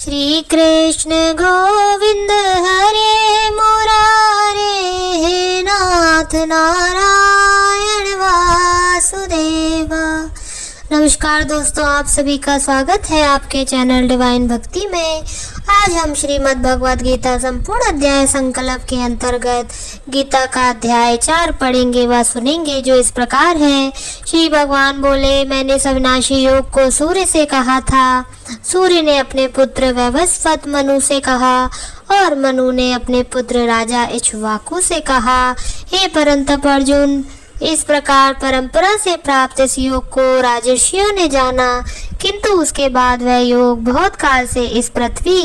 श्री कृष्ण गोविंद हरे मुरारे, हे नाथ नारायण वासुदेवा। नमस्कार दोस्तों, आप सभी का स्वागत है आपके चैनल डिवाइन भक्ति में। आज हम श्रीमद् भगवद गीता संपूर्ण अध्याय संकल्प के अंतर्गत गीता का अध्याय 4 पढ़ेंगे व सुनेंगे, जो इस प्रकार है। श्री भगवान बोले, मैंने सविनाशी योग को सूर्य से कहा था, सूर्य ने अपने पुत्र वैवस्वत मनु से कहा और मनु ने अपने पुत्र राजा इक्ष्वाकु से कहा। हे परंतप अर्जुन, इस प्रकार परंपरा से प्राप्त इस योग को राजर्षियों ने जाना, किंतु उसके बाद वह योग बहुत काल से इस पृथ्वी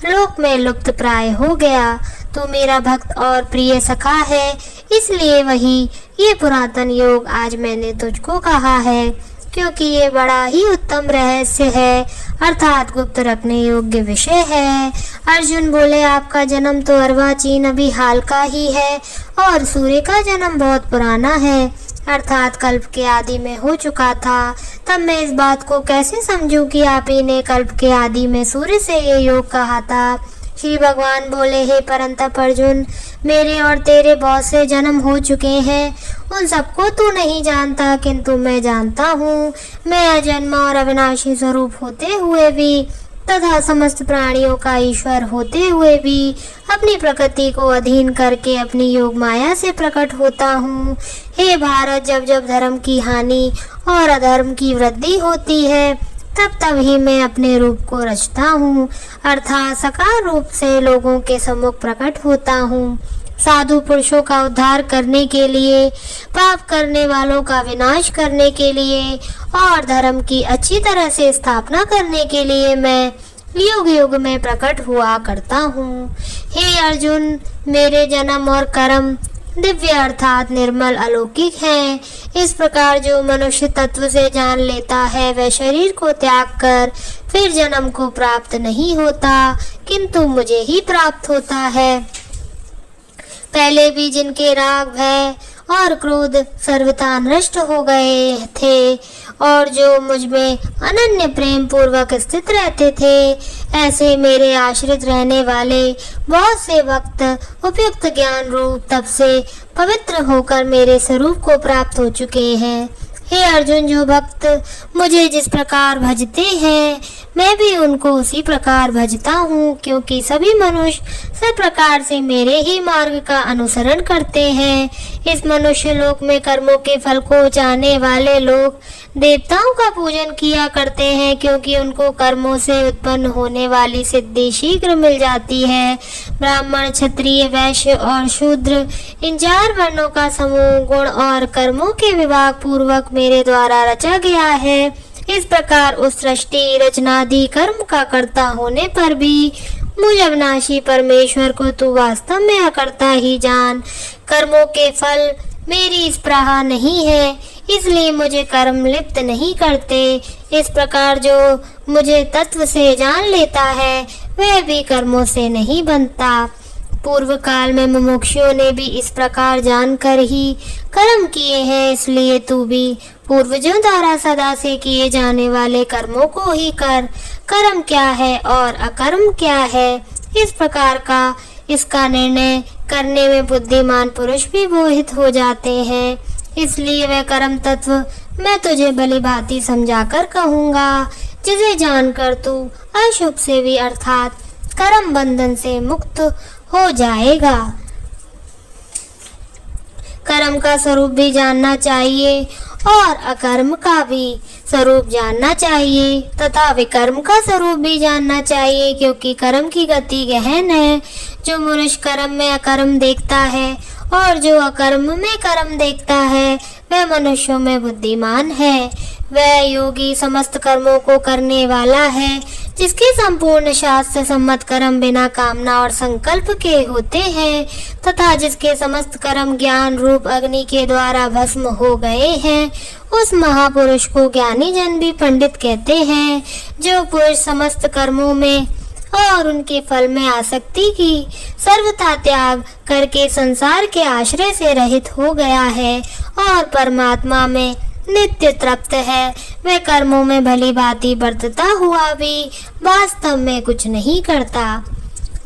लोक में लुप्त प्राय हो गया। तो मेरा भक्त और प्रिय सखा है, इसलिए वही ये पुरातन योग आज मैंने तुझको कहा है, क्योंकि ये बड़ा ही उत्तम रहस्य है, अर्थात गुप्त रखने योग्य विषय है। अर्जुन बोले, आपका जन्म तो अर्वाचीन अभी हाल का ही है और सूर्य का जन्म बहुत पुराना है, अर्थात कल्प के आदि में हो चुका था। तब मैं इस बात को कैसे समझूं कि आप ही ने कल्प के आदि में सूर्य से ये योग कहा था। श्री भगवान बोले, हे परंतप अर्जुन, मेरे और तेरे बहुत से जन्म हो चुके हैं, उन सबको तू नहीं जानता, किंतु मैं जानता हूँ। मैं अजन्मा और अविनाशी स्वरूप होते हुए भी तथा समस्त प्राणियों का ईश्वर होते हुए भी अपनी प्रकृति को अधीन करके अपनी योग माया से प्रकट होता हूँ। हे भारत, जब जब धर्म की हानि और अधर्म की वृद्धि होती है, तब तब ही मैं अपने रूप को रचता हूँ, अर्थात साकार रूप से लोगों के सम्मुख प्रकट होता हूँ। साधु पुरुषों का उद्धार करने के लिए, पाप करने वालों का विनाश करने के लिए और धर्म की अच्छी तरह से स्थापना करने के लिए मैं युग युग में प्रकट हुआ करता हूँ। हे अर्जुन, मेरे जन्म और कर्म दिव्य अर्थात निर्मल अलौकिक हैं। इस प्रकार जो मनुष्य तत्व से जान लेता है, वह शरीर को त्याग कर फिर जन्म को प्राप्त नहीं होता, किंतु मुझे ही प्राप्त होता है। पहले भी जिनके राग, भय और क्रोध सर्वथा नष्ट हो गए थे और जो मुझ में अनन्य प्रेम पूर्वक स्थित रहते थे, ऐसे मेरे आश्रित रहने वाले बहुत से भक्त उपयुक्त ज्ञान रूप तप से पवित्र होकर मेरे स्वरूप को प्राप्त हो चुके हैं। हे अर्जुन, जो भक्त मुझे जिस प्रकार भजते हैं, मैं भी उनको उसी प्रकार भजता हूँ, क्योंकि सभी मनुष्य सब प्रकार से मेरे ही मार्ग का अनुसरण करते हैं। इस मनुष्य लोक में कर्मों के फल को चाहने वाले लोग देवताओं का पूजन किया करते हैं, क्योंकि उनको कर्मों से उत्पन्न होने वाली सिद्धि शीघ्र मिल जाती है। ब्राह्मण, क्षत्रिय, वैश्य और शूद्र, इन 4 वर्णों का समूह गुण और कर्मों के विभाग पूर्वक मेरे द्वारा रचा गया है। इस प्रकार उस सृष्टि रचनादि कर्म का कर्ता होने पर भी मुझ अविनाशी परमेश्वर को तू वास्तव में अकर्ता ही जान। कर्मों के फल मेरी स्पृहा नहीं है, इसलिए मुझे कर्म लिप्त नहीं करते। इस प्रकार जो मुझे तत्व से जान लेता है, वह भी कर्मों से नहीं बनता। पूर्व काल में मुमुक्षुओं ने भी इस प्रकार जानकर ही कर्म किए हैं, इसलिए तू भी पूर्वजों द्वारा सदा से किए जाने वाले कर्मों को ही कर। कर्म क्या है और अकर्म क्या है, इस प्रकार का इसका निर्णय करने में बुद्धिमान पुरुष भी मोहित हो जाते हैं। इसलिए वह कर्म तत्व मैं तुझे भली भांति समझाकर कहूँगा, जिसे जानकर तू अशुभ से भी अर्थात कर्म बंधन से मुक्त हो जाएगा। कर्म का स्वरूप भी जानना चाहिए और अकर्म का भी स्वरूप जानना चाहिए तथा विकर्म का स्वरूप भी जानना चाहिए, क्योंकि कर्म की गति गहन है। जो मनुष्य कर्म में अकर्म देखता है और जो अकर्म में कर्म देखता है, वह मनुष्यों में बुद्धिमान है। वह योगी समस्त कर्मों को करने वाला है, जिसके संपूर्ण शास्त्र सम्मत कर्म बिना कामना और संकल्प के होते हैं तथा जिसके समस्त कर्म ज्ञान रूप अग्नि के द्वारा भस्म हो गए हैं। उस महापुरुष को ज्ञानी जन भी पंडित कहते हैं। जो पुरुष समस्त कर्मों में और उनके फल में आसक्ति की सर्वथा त्याग करके संसार के आश्रय से रहित हो गया है और परमात्मा में नित्य तृप्त है, वह कर्मों में भली भांति बरतता हुआ भी वास्तव में कुछ नहीं करता।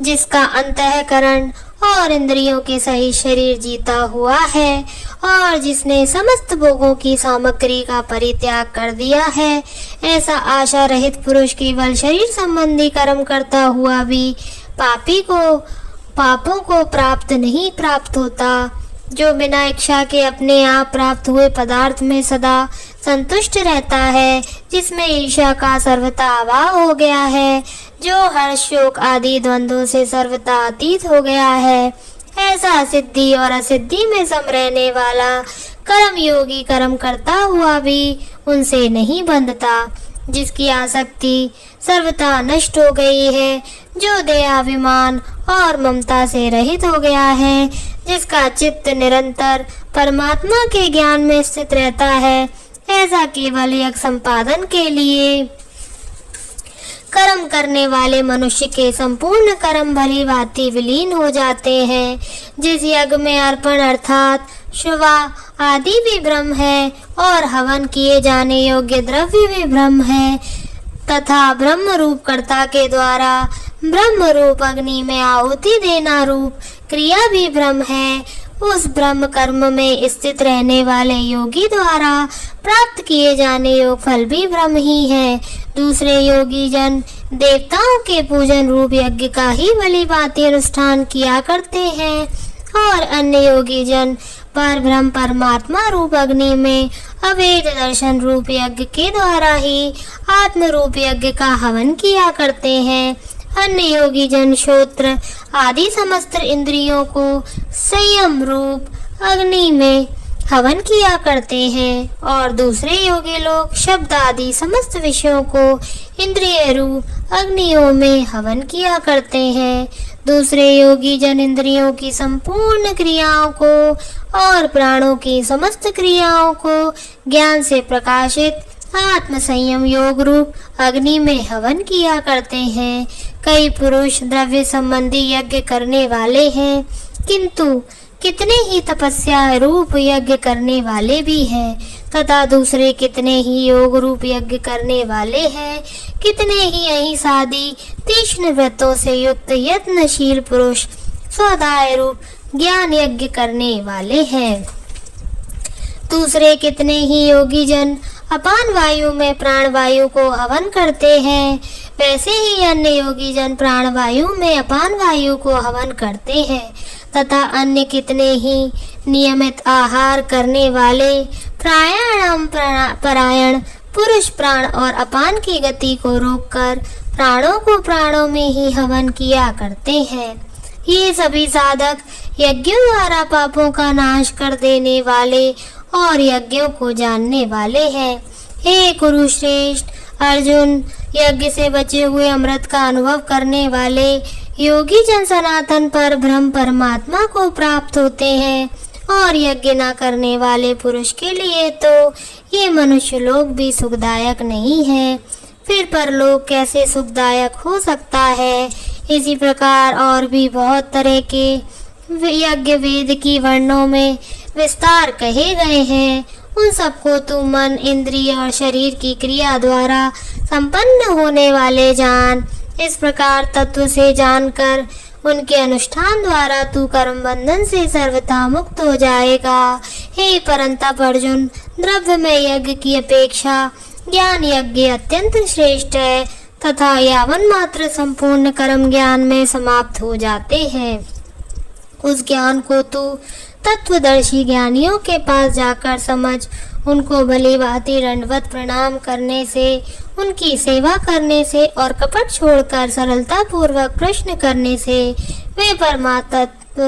जिसका अंतःकरण और इंद्रियों के सही शरीर जीता हुआ है और जिसने समस्त भोगों की सामग्री का परित्याग कर दिया है, ऐसा आशा रहित पुरुष केवल शरीर संबंधी कर्म करता हुआ भी पापों को प्राप्त होता। जो बिना इच्छा के अपने आप प्राप्त हुए पदार्थ में सदा संतुष्ट रहता है, जिसमें ईर्ष्या का सर्वथा अभाव हो गया है, जो हर्ष शोक आदि द्वंद्वों से सर्वथा अतीत हो गया है, ऐसा सिद्धि और असिद्धि में सम रहने वाला कर्म योगी कर्म करता हुआ भी उनसे नहीं बंधता। जिसकी आसक्ति सर्वथा नष्ट हो गई है, जो देहाभिमान और ममता से रहित हो गया है, जिसका चित्त निरंतर परमात्मा के ज्ञान में स्थित रहता है, ऐसा केवल यज्ञ संपादन के लिए कर्म करने वाले मनुष्य के संपूर्ण कर्म भली भांति विलीन हो जाते हैं। जिस यज्ञ में अर्पण अर्थात शुवा आदि भी ब्रह्म है और हवन किए जाने योग्य द्रव्य भी ब्रह्म है तथा ब्रह्म रूप कर्ता के द्वारा ब्रह्म रूप अग्नि में आहुति देना रूप क्रिया भी ब्रह्म है, उस ब्रह्म कर्म में स्थित रहने वाले योगी द्वारा प्राप्त किए जाने योग फल भी ब्रह्म ही है। दूसरे योगी जन देवताओं के पूजन रूप यज्ञ का ही भली भांति अनुष्ठान किया करते हैं और अन्य योगी जन पर ब्रह्म परमात्मा रूप अग्नि में अवेद दर्शन रूप यज्ञ के द्वारा ही आत्म रूप यज्ञ का हवन किया करते हैं। अन्य योगी जन श्रोत्र आदि समस्त इंद्रियों को संयम रूप अग्नि में हवन किया करते हैं और दूसरे योगी लोग शब्द आदि समस्त विषयों को इंद्रिय रूप अग्नियों में हवन किया करते हैं। दूसरे योगी जन इंद्रियों की संपूर्ण क्रियाओं को और प्राणों की समस्त क्रियाओं को ज्ञान से प्रकाशित आत्म संयम योग रूप अग्नि में हवन किया करते हैं। कई पुरुष द्रव्य संबंधी यज्ञ करने वाले हैं, किंतु कितने ही तपस्या रूप यज्ञ करने वाले भी हैं तथा दूसरे कितने ही योग रूप यज्ञ करने वाले हैं। कितने ही अहिंसादि तीक्ष्ण व्रतों से युक्त यत्नशील पुरुष स्वाध्याय रूप ज्ञान यज्ञ करने वाले हैं। दूसरे कितने ही योगी जन अपान वायु में प्राण वायु को हवन करते हैं, वैसे ही अन्य योगी जन प्राण वायु में अपान वायु को हवन करते हैं तथा अन्य कितने ही नियमित आहार करने वाले प्राणायाम परायण पुरुष प्राण और अपान की गति को रोककर प्राणों को प्राणों में ही हवन किया करते हैं। ये सभी साधक यज्ञों द्वारा पापों का नाश कर देने वाले और यज्ञों को जानने वाले हैं। हे कुरुश्रेष्ठ अर्जुन, यज्ञ से बचे हुए अमृत का अनुभव करने वाले योगी जन सनातन पर ब्रह्म परमात्मा को प्राप्त होते हैं और यज्ञ न करने वाले पुरुष के लिए तो ये मनुष्य लोक भी सुखदायक नहीं है, फिर परलोक कैसे सुखदायक हो सकता है। इसी प्रकार और भी बहुत तरह के यज्ञ वेद की वर्णों में विस्तार कहे गए हैं, उन सबको तू मन इंद्रिय और शरीर की क्रिया द्वारा संपन्न होने वाले जान। इस प्रकार तत्व से जानकर उनके अनुष्ठान द्वारा तू कर्म बंधन से सर्वथा मुक्त हो जाएगा। हे परंतप अर्जुन, द्रव्य में यज्ञ की अपेक्षा ज्ञान यज्ञ अत्यंत श्रेष्ठ है तथा यावन मात्र संपूर्ण कर्म ज्ञान में समाप्त हो जाते हैं। उस ज्ञान को तू तत्वदर्शी ज्ञानियों के पास जाकर समझ। उनको भली भांति दंडवत प्रणाम करने से, उनकी सेवा करने से और कपट छोड़कर सरलता पूर्वक प्रश्न करने से वे परमात्मा तत्व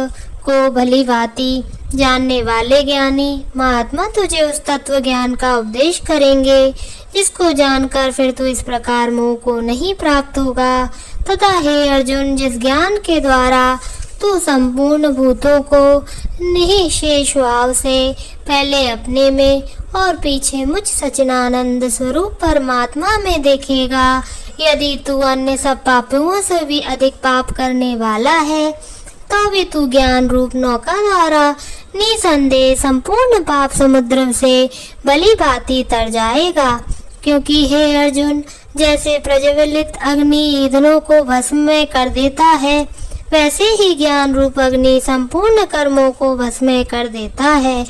को भली भांति जानने वाले ज्ञानी महात्मा तुझे उस तत्व ज्ञान का उपदेश करेंगे, जिसको जानकर फिर तू इस प्रकार मोह को नहीं प्राप्त होगा। तथा हे अर्जुन, जिस ज्ञान के द्वारा तू संपूर्ण भूतों को निःशेष भाव से पहले अपने में और पीछे मुझ सच्चिदानंद स्वरूप परमात्मा में देखेगा, यदि तू अन्य सब पापों से भी अधिक पाप करने वाला है तो भी तू ज्ञान रूप नौका द्वारा निसंदेह संपूर्ण पाप समुद्र से भली भांति तर जाएगा। क्योंकि हे अर्जुन, जैसे प्रज्वलित अग्नि ईंधनों को भस्म में कर देता है, वैसे ही ज्ञान रूप अग्नि संपूर्ण कर्मों को भस्म कर देता है।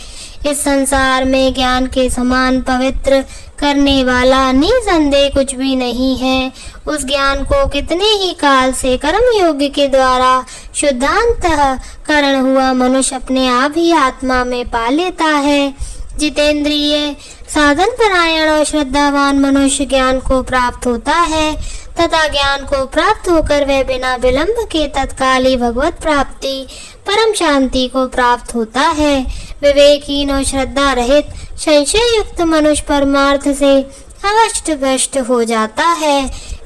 इस संसार में ज्ञान के समान पवित्र करने वाला निसंदेह कुछ भी नहीं है। उस ज्ञान को कितने ही काल से कर्म योग के द्वारा शुद्धांतःकरण हुआ मनुष्य अपने आप ही आत्मा में पा लेता है। जितेंद्रिय साधन परायण और श्रद्धावान मनुष्य ज्ञान को प्राप्त होता है तथा ज्ञान को प्राप्त होकर वह बिना विलंब के तत्काल ही भगवत प्राप्ति परम शांति को प्राप्त होता है। विवेकहीन और श्रद्धा रहित संशय युक्त मनुष्य परमार्थ से अवश्य भ्रष्ट हो जाता है।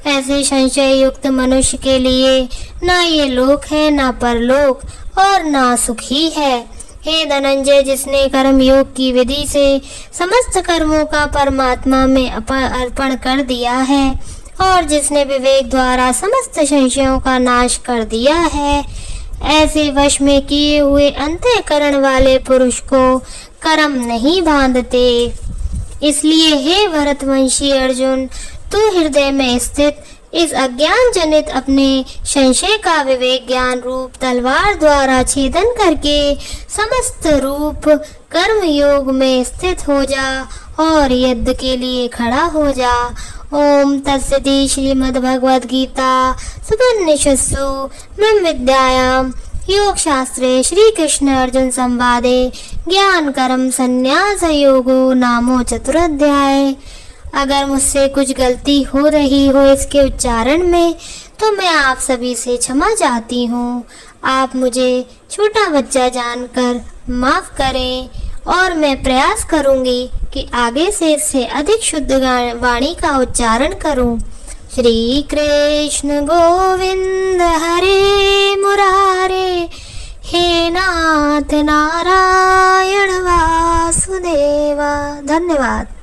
ऐसे संशय युक्त मनुष्य के लिए ना ये लोक है, ना परलोक और ना सुख ही है। हे धनंजय, जिसने कर्म योग की विधि से समस्त कर्मों का परमात्मा में अर्पण कर दिया है और जिसने विवेक द्वारा समस्त संशयों का नाश कर दिया है, ऐसे वश में किए हुए अंतःकरण वाले पुरुष को कर्म नहीं बांधते। इसलिए हे भरतवंशी अर्जुन, तू हृदय में स्थित इस अज्ञान जनित अपने संशय का विवेक ज्ञान रूप तलवार द्वारा छेदन करके समस्त रूप कर्म योग में स्थित हो जा और युद्ध के लिए खड़ा हो जा। ओम तत्सदी। श्रीमद्भगवद गीता सुपनिषत्सु ब्रह्म विद्यायां योग शास्त्रे श्री कृष्ण अर्जुन संवादे ज्ञान कर्म संन्यास योगो नामो चतुराध्याय। अगर मुझसे कुछ गलती हो रही हो इसके उच्चारण में तो मैं आप सभी से क्षमा चाहती हूँ। आप मुझे छोटा बच्चा जानकर माफ करें और मैं प्रयास करूँगी कि आगे से इससे अधिक शुद्ध वाणी का उच्चारण करूँ। श्री कृष्ण गोविंद हरे मुरारे, हे नाथ नारायण वासुदेवा। धन्यवाद।